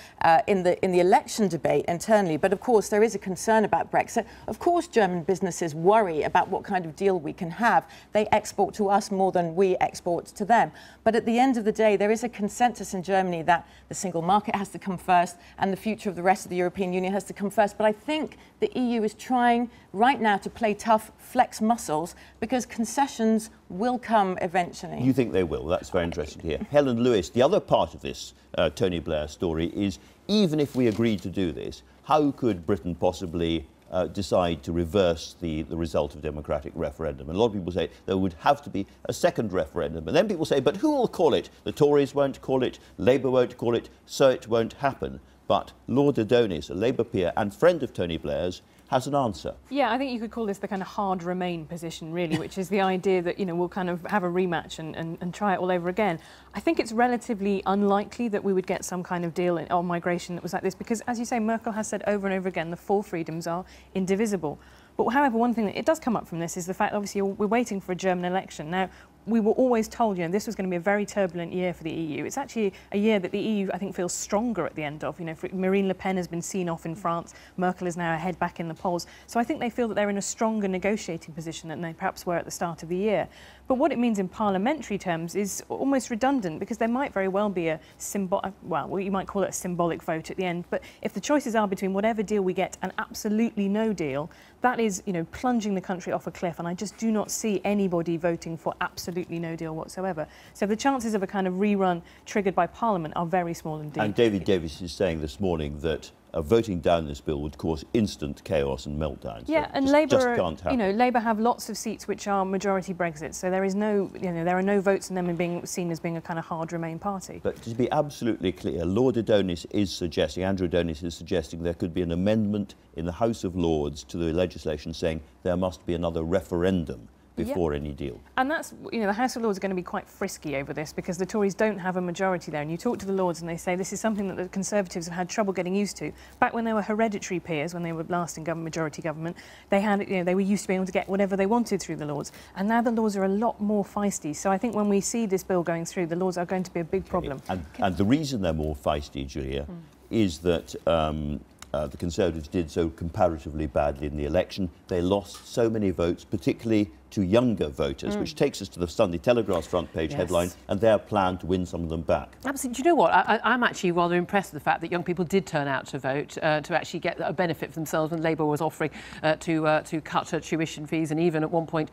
[SPEAKER 7] in the election debate internally. But of course, there is a concern about Brexit. Of course, German businesses worry about what kind of deal we can have. They export to us more than we export to them. But at the end of the day, there is a consensus in Germany that the single market has to come first and the future of the rest of the European Union has to come first. But I think the EU is trying right now to play tough, flex muscles, because concessions will come eventually.
[SPEAKER 5] You think they will? That's very interesting to hear. Helen Lewis, the other part of this Tony Blair story is, even if we agreed to do this, how could Britain possibly decide to reverse the result of democratic referendum? And a lot of people say there would have to be a second referendum. And then people say, but who will call it? The Tories won't call it, Labour won't call it, so it won't happen. But Lord Adonis, a Labour peer and friend of Tony Blair's, has an answer.
[SPEAKER 8] Yeah, I think you could call this the kind of hard Remain position, really, which is the idea that, we'll kind of have a rematch and try it all over again. I think it's relatively unlikely that we would get some kind of deal on migration that was like this, because, as you say, Merkel has said over and over again, the four freedoms are indivisible. But however, one thing that it does come up from this is the fact, obviously, we're waiting for a German election. Now, we were always told, this was going to be a very turbulent year for the EU. It's actually a year that the EU, I think, feels stronger at the end of. Marine Le Pen has been seen off in France. Merkel is now ahead back in the polls. So I think they feel that they're in a stronger negotiating position than they perhaps were at the start of the year. But what it means in parliamentary terms is almost redundant, because there might very well be a you might call it a symbolic vote at the end. But if the choices are between whatever deal we get and absolutely no deal, that is, plunging the country off a cliff. And I just do not see anybody voting for absolutely no deal whatsoever. So the chances of a kind of rerun triggered by Parliament are very small indeed.
[SPEAKER 5] And David Davis is saying this morning that voting down this bill would cause instant chaos and meltdown.
[SPEAKER 8] Yeah,
[SPEAKER 5] so
[SPEAKER 8] and Labour, Labour have lots of seats which are majority Brexit, so there is no, there are no votes in them in being seen as being a kind of hard Remain party.
[SPEAKER 5] But to be absolutely clear, Lord Adonis is suggesting, Andrew Adonis is suggesting there could be an amendment in the House of Lords to the legislation saying there must be another referendum before any deal.
[SPEAKER 8] And that's, the House of Lords are going to be quite frisky over this, because the Tories don't have a majority there. And you talk to the Lords and they say this is something that the Conservatives have had trouble getting used to. Back when they were hereditary peers, when they were last in majority government, they had, they were used to being able to get whatever they wanted through the Lords. And now the Lords are a lot more feisty. So I think when we see this bill going through, the Lords are going to be a big problem.
[SPEAKER 5] And the reason they're more feisty, Julia, is that the Conservatives did so comparatively badly in the election. They lost so many votes, particularly to younger voters, which takes us to the Sunday Telegraph's front page headline, and their plan to win some of them back.
[SPEAKER 6] Absolutely. Do you know what? I'm actually rather impressed with the fact that young people did turn out to vote to actually get a benefit for themselves, when Labour was offering to cut tuition fees, and even at one point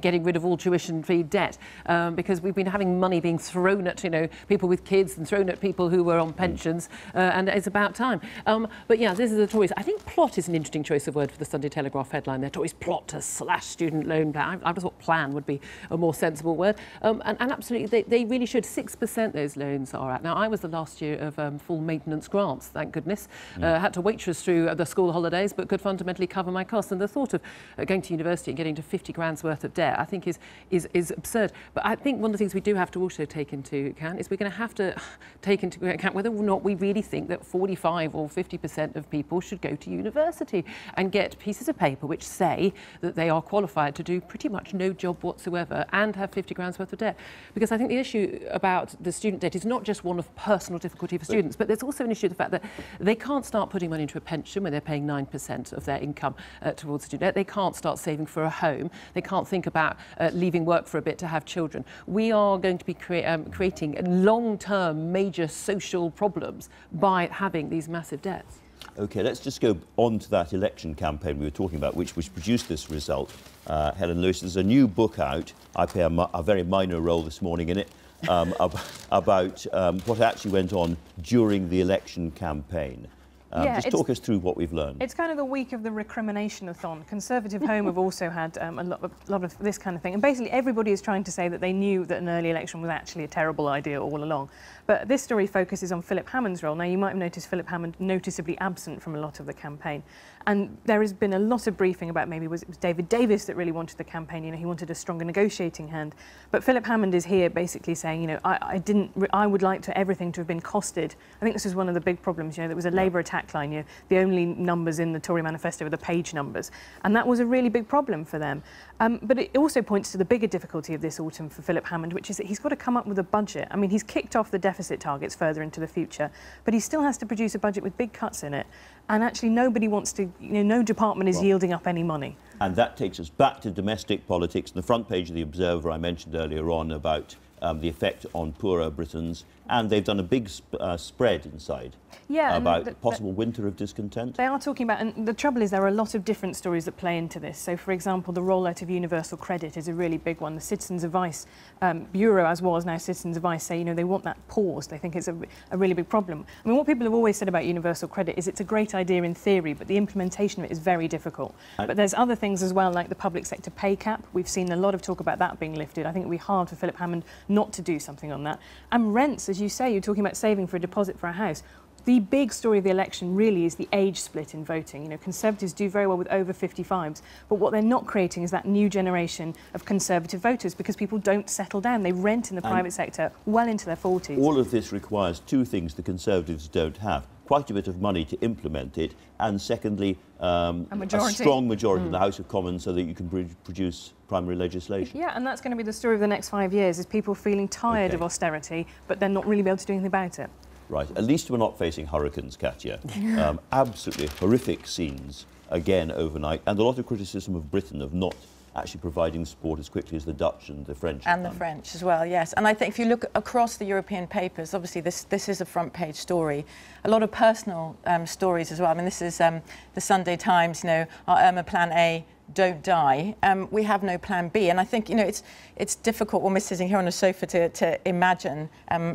[SPEAKER 6] getting rid of all tuition fee debt, because we've been having money being thrown at people with kids and thrown at people who were on pensions, and it's about time. But yeah, this is the Tories. I think plot is an interesting choice of word for the Sunday Telegraph headline. The Tories plot to slash student loan plan. I just thought plan would be a more sensible word. And absolutely, they really should. 6% those loans are at. Now, I was the last year of full maintenance grants, thank goodness. Had to waitress through the school holidays, but could fundamentally cover my costs. And the thought of going to university and getting to 50 grand's worth of debt, I think is absurd. But I think one of the things we do have to also take into account is we're going to have to take into account whether or not we really think that 45 or 50% of people should go to university and get pieces of paper which say that they are qualified to do pretty much no job whatsoever and have 50 grand's worth of debt. Because I think the issue about the student debt is not just one of personal difficulty for students, but there's also an issue of the fact that they can't start putting money into a pension when they're paying 9% of their income towards student debt. They can't start saving for a home. They can't think about leaving work for a bit to have children. We are going to be creating long-term major social problems by having these massive debts.
[SPEAKER 5] OK, let's just go on to that election campaign we were talking about, which produced this result. Helen Lewis, there's a new book out. I play a very minor role this morning in it, about what actually went on during the election campaign.
[SPEAKER 2] Yeah,
[SPEAKER 5] just talk us through what we've learned.
[SPEAKER 8] It's kind of the week of the recrimination-a-thon. Conservative Home have also had a lot of this kind of thing. And basically everybody is trying to say that they knew that an early election was actually a terrible idea all along. But this story focuses on Philip Hammond's role. Now, you might have noticed Philip Hammond noticeably absent from a lot of the campaign. And there has been a lot of briefing about maybe it was David Davis that really wanted the campaign. You know, he wanted a stronger negotiating hand. But Philip Hammond is here basically saying, you know, I would like everything to have been costed. I think this is one of the big problems. You know, there was a Labour attack line. You know, the only numbers in the Tory manifesto were the page numbers. And that was a really big problem for them. But it also points to the bigger difficulty of this autumn for Philip Hammond, which is that he's got to come up with a budget. I mean, he's kicked off the deficit targets further into the future, but he still has to produce a budget with big cuts in it. And actually nobody wants to, you know, no department is yielding up any money. And
[SPEAKER 5] that takes us back to domestic politics. The front page of The Observer I mentioned earlier on about the effect on poorer Britons, and they've done a big spread inside about possible winter of discontent.
[SPEAKER 8] They are talking about, and the trouble is there are a lot of different stories that play into this. So, for example, the rollout of universal credit is a really big one. The Citizens Advice Bureau, as was now Citizens Advice, say, you know, they want that paused. They think it's a really big problem. I mean, what people have always said about universal credit is it's a great idea in theory, but the implementation of it is very difficult. But there's other things as well, like the public sector pay cap. We've seen a lot of talk about that being lifted. I think it would be hard for Philip Hammond not to do something on that. And rents, as you say, you're talking about saving for a deposit for a house. The big story of the election really is the age split in voting. You know, Conservatives do very well with over 55s, but what they're not creating is that new generation of Conservative voters, because people don't settle down. They rent in the private sector well into their 40s.
[SPEAKER 5] All of this requires two things the Conservatives don't have: quite a bit of money to implement it, and secondly, a strong majority in the House of Commons so that you can produce primary legislation.
[SPEAKER 8] Yeah, and that's going to be the story of the next 5 years, is people feeling tired of austerity, but they're not really able to do anything about it.
[SPEAKER 5] Right, at least we're not facing hurricanes, Katya. Absolutely horrific scenes again overnight, and a lot of criticism of Britain of not actually providing support as quickly as the Dutch and the French.
[SPEAKER 7] And the French as well, yes. And I think if you look across the European papers, obviously this is a front page story. A lot of personal stories as well. I mean, this is the Sunday Times, you know, our Irma Plan A, don't die. We have no plan B. And I think, you know, it's difficult when we're sitting here on a sofa to imagine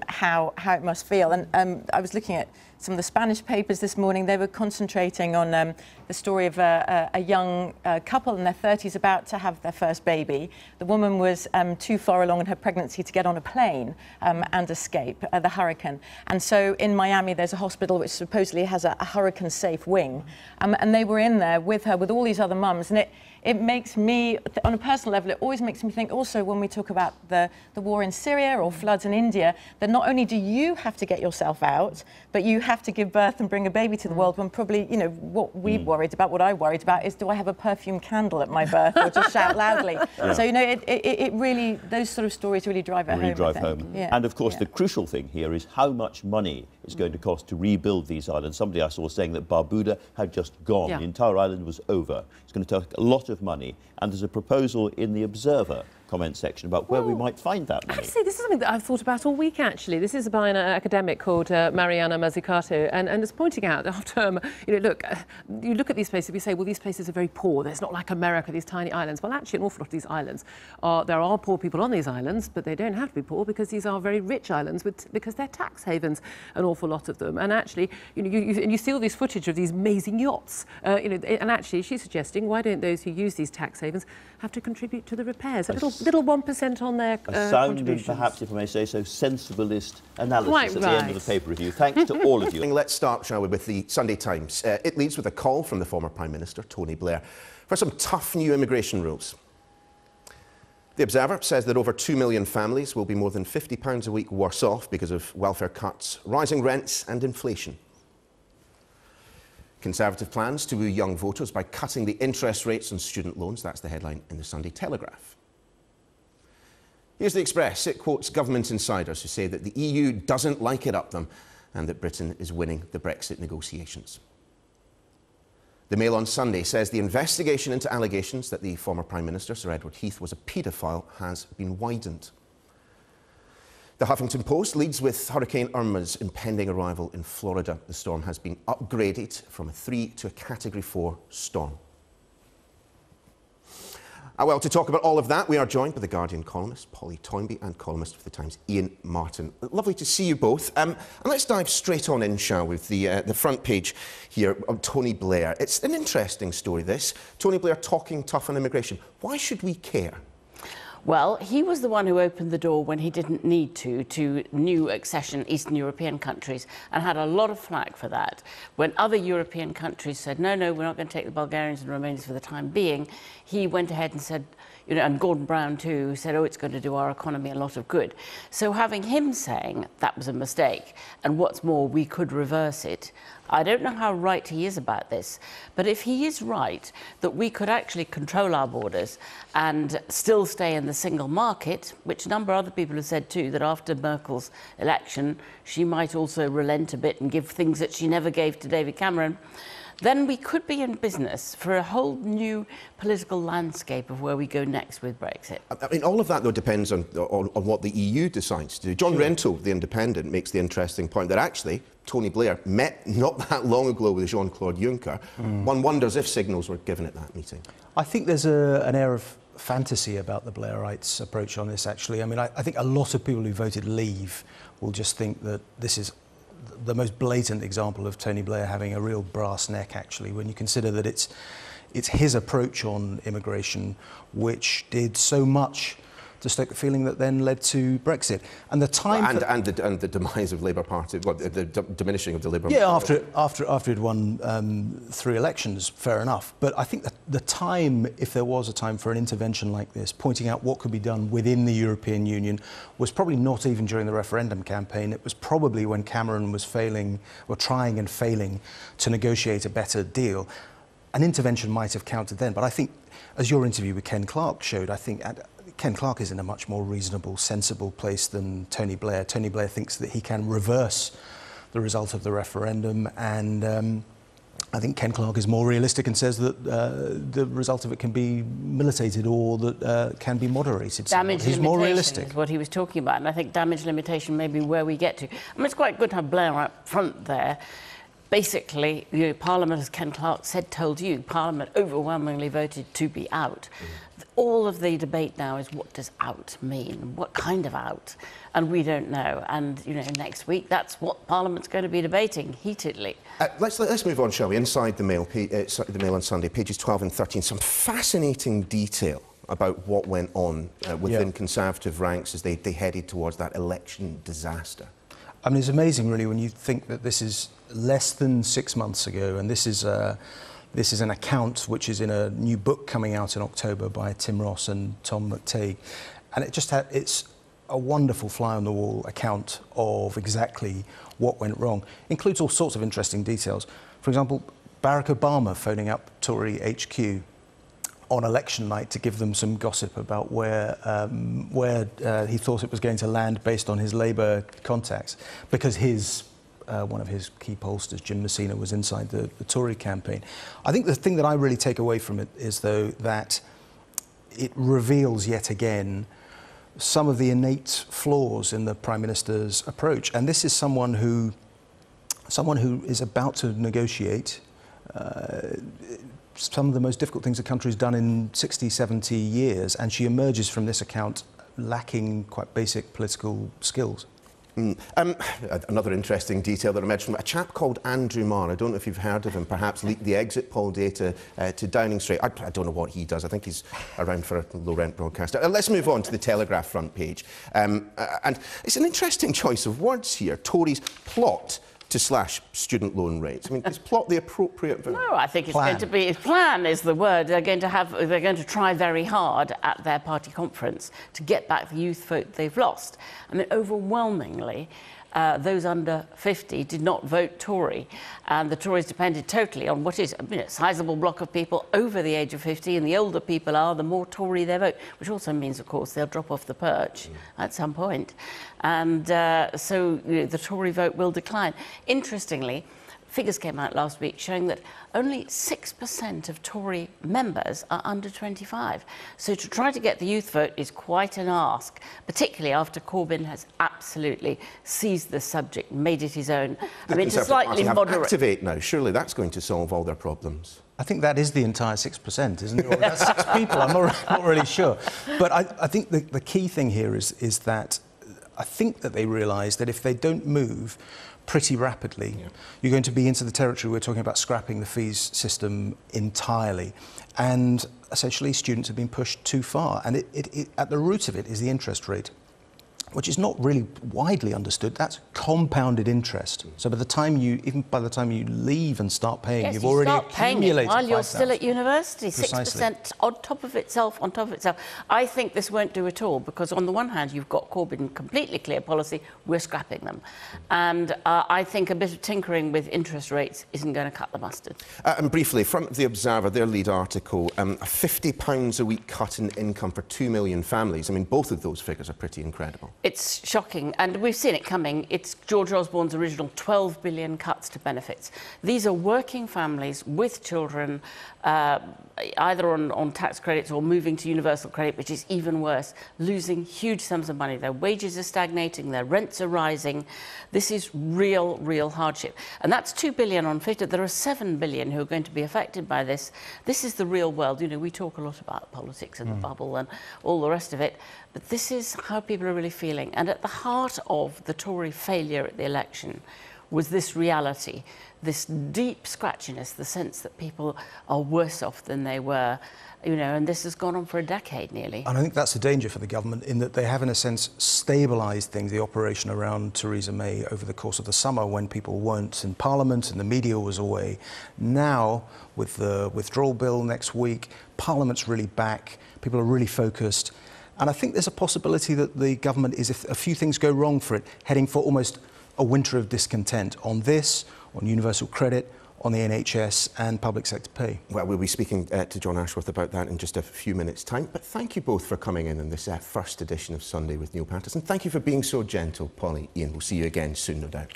[SPEAKER 7] how it must feel. And I was looking at some of the Spanish papers this morning. They were concentrating on the story of a young couple in their 30s about to have their first baby. The woman was too far along in her pregnancy to get on a plane and escape the hurricane. And so in Miami, there's a hospital which supposedly has a hurricane-safe wing. And they were in there with her, with all these other mums. And it makes me, on a personal level, it always makes me think also when we talk about the war in Syria or floods in India, that not only do you have to get yourself out, but you have to give birth and bring a baby to the world, when probably, you know, what we worried about, what I worried about is, do I have a perfume candle at my birth or just shout loudly? So, you know, it really, those sort of stories really drive it home.
[SPEAKER 5] Drive home. Yeah. And of course, the crucial thing here is how much money it's going to cost to rebuild these islands. Somebody I saw saying that Barbuda had just gone. The entire island was over. It's going to take a lot of money. And there's a proposal in The Observer comment section about where we might find that money.
[SPEAKER 6] Actually, this is something that I've thought about all week, actually. This is by an academic called Mariana Mazzucato, and it's pointing out after, you know, look, you look at these places, we say, well, these places are very poor. There's not like America, these tiny islands. Well, actually, an awful lot of these islands there are poor people on these islands, but they don't have to be poor because these are very rich islands because they're tax havens, an awful lot of them. And actually, you know, you see all this footage of these amazing yachts, you know, and actually, she's suggesting, why don't those who use these tax havens have to contribute to the repairs? Little 1% on their
[SPEAKER 5] sound and perhaps, if I may say so, sensibilist analysis at the end of the paper review. Thanks to all of you.
[SPEAKER 9] Let's start, shall we, with the Sunday Times. It leads with a call from the former Prime Minister, Tony Blair, for some tough new immigration rules. The Observer says that over 2 million families will be more than £50 a week worse off because of welfare cuts, rising rents and inflation. Conservative plans to woo young voters by cutting the interest rates on student loans. That's the headline in the Sunday Telegraph. Here's the Express. It quotes government insiders who say that the EU doesn't like it up them and that Britain is winning the Brexit negotiations. The Mail on Sunday says the investigation into allegations that the former Prime Minister, Sir Edward Heath, was a paedophile has been widened. The Huffington Post leads with Hurricane Irma's impending arrival in Florida. The storm has been upgraded from a 3 to a Category 4 storm. Well, to talk about all of that, we are joined by the Guardian columnist, Polly Toynbee, and columnist for the Times, Ian Martin. Lovely to see you both. And let's dive straight on in, shall we, with the front page here on Tony Blair. It's an interesting story, this. Tony Blair talking tough on immigration. Why should we care?
[SPEAKER 10] Well, he was the one who opened the door when he didn't need to new accession Eastern European countries, and had a lot of flack for that. When other European countries said, no, we're not going to take the Bulgarians and Romanians for the time being, he went ahead and said, you know, and Gordon Brown too, said, oh, it's going to do our economy a lot of good. So having him saying that was a mistake, and what's more, we could reverse it, I don't know how right he is about this, but if he is right that we could actually control our borders and still stay in the single market, which a number of other people have said too, that after Merkel's election, she might also relent a bit and give things that she never gave to David Cameron, then we could be in business for a whole new political landscape of where we go next with Brexit.
[SPEAKER 9] I mean, all of that, though, depends on what the EU decides to do. John Rentoul, the Independent, makes the interesting point that actually Tony Blair met not that long ago with Jean-Claude Juncker. One wonders if signals were given at that meeting.
[SPEAKER 11] I think there's an air of fantasy about the Blairites' approach on this, actually. I mean, I think a lot of people who voted Leave will just think that this is the most blatant example of Tony Blair having a real brass neck, actually, when you consider that it's his approach on immigration which did so much to stoke the feeling that then led to Brexit. And the time
[SPEAKER 9] and the demise of Labour Party, well, the diminishing of the Labour
[SPEAKER 11] Party.
[SPEAKER 9] Yeah,
[SPEAKER 11] after he'd won 3 elections, fair enough. But I think that the time, if there was a time for an intervention like this, pointing out what could be done within the European Union, was probably not even during the referendum campaign. It was probably when Cameron was trying and failing to negotiate a better deal. An intervention might have counted then, but I think, as your interview with Ken Clarke showed, I think Ken Clarke is in a much more reasonable, sensible place than Tony Blair. Tony Blair thinks that he can reverse the result of the referendum, and I think Ken Clarke is more realistic and says that the result of it can be militated or that can be moderated.
[SPEAKER 10] Damage
[SPEAKER 11] He's more realistic.
[SPEAKER 10] Is what he was talking about, and I think damage limitation may be where we get to. I mean, it's quite good to have Blair up front there. Basically, Parliament, as Ken Clarke said, told you, Parliament overwhelmingly voted to be out. All of the debate now is, what does out mean? What kind of out? And we don't know. And, you know, next week, that's what Parliament's going to be debating heatedly.
[SPEAKER 9] Let's move on, shall we? Inside the Mail, the Mail on Sunday, pages 12 and 13, some fascinating detail about what went on within Conservative ranks as they headed towards that election disaster.
[SPEAKER 11] I mean, it's amazing, really, when you think that this is less than 6 months ago, and this is an account which is in a new book coming out in October by Tim Ross and Tom McTague, and it's a wonderful fly-on-the-wall account of exactly what went wrong. Includes all sorts of interesting details. For example, Barack Obama phoning up Tory HQ on election night to give them some gossip about where he thought it was going to land based on his Labour contacts, because one of his key pollsters, Jim Messina, was inside the Tory campaign. I think the thing that I really take away from it is, though, that it reveals yet again some of the innate flaws in the Prime Minister's approach. And this is someone who is about to negotiate some of the most difficult things the country's done in 60, 70 years, and she emerges from this account lacking quite basic political skills.
[SPEAKER 9] Another interesting detail that emerged from a chap called Andrew Marr. I don't know if you've heard of him. Perhaps leaked the exit poll data to Downing Street. I don't know what he does. I think he's around for a low-rent broadcaster. Let's move on to the Telegraph front page. And it's an interesting choice of words here. Tories plot to slash student loan rates. I mean, is plot the appropriate verb?
[SPEAKER 10] No, I think it's going to be... Plan is the word. They're going to try very hard at their party conference to get back the youth vote they've lost. I mean, overwhelmingly, those under 50 did not vote Tory, and the Tories depended totally on what is a sizable block of people over the age of 50, and the older people are, the more Tory they vote, which also means, of course, they'll drop off the perch at some point. And so the Tory vote will decline. Interestingly, figures came out last week showing that only 6% of Tory members are under 25. So to try to get the youth vote is quite an ask, particularly after Corbyn has absolutely seized the subject, made it his own. I mean, it's a slightly moderate...
[SPEAKER 9] Activate now. Surely that's going to solve all their problems.
[SPEAKER 11] I think that is the entire 6%, isn't it? Or that's 6 people, I'm not really sure. But I think the key thing here is that I think that they realise that if they don't move pretty rapidly, you're going to be into the territory we're talking about scrapping the fees system entirely. And essentially students have been pushed too far. And at the root of it is the interest rate, which is not really widely understood. That's compounded interest. So by the time you leave and start paying,
[SPEAKER 10] yes,
[SPEAKER 11] you've already accumulated
[SPEAKER 10] while you're still at university.
[SPEAKER 11] Precisely.
[SPEAKER 10] 6% on top of itself, on top of itself. I think this won't do at all, because on the one hand, you've got Corbyn completely clear policy, we're scrapping them. And I think a bit of tinkering with interest rates isn't going to cut the mustard.
[SPEAKER 9] And briefly, front of the Observer, their lead article, a £50 a week cut in income for 2 million families. I mean, both of those figures are pretty incredible.
[SPEAKER 10] It's shocking, and we've seen it coming. It's George Osborne's original 12 billion cuts to benefits. These are working families with children, either on tax credits or moving to universal credit, which is even worse, losing huge sums of money. Their wages are stagnating, their rents are rising. This is real hardship. And that's 2 billion on 50. There are 7 billion who are going to be affected by this. This is the real world. You know, we talk a lot about politics and the bubble and all the rest of it, but this is how people are really feeling. And at the heart of the Tory failure at the election was this reality, this deep scratchiness, the sense that people are worse off than they were, you know, and this has gone on for a decade nearly.
[SPEAKER 11] And I think that's a danger for the government, in that they have, in a sense, stabilised things, the operation around Theresa May over the course of the summer when people weren't in Parliament and the media was away. Now, with the withdrawal bill next week, Parliament's really back, people are really focused. And I think there's a possibility that the government is, if a few things go wrong for it, heading for almost a winter of discontent on this, on universal credit, on the NHS and public sector pay. Well, we'll be speaking to John Ashworth about that in just a few minutes' time. But thank you both for coming in this first edition of Sunday with Neil Paterson. Thank you for being so gentle, Polly, Ian. We'll see you again soon, no doubt.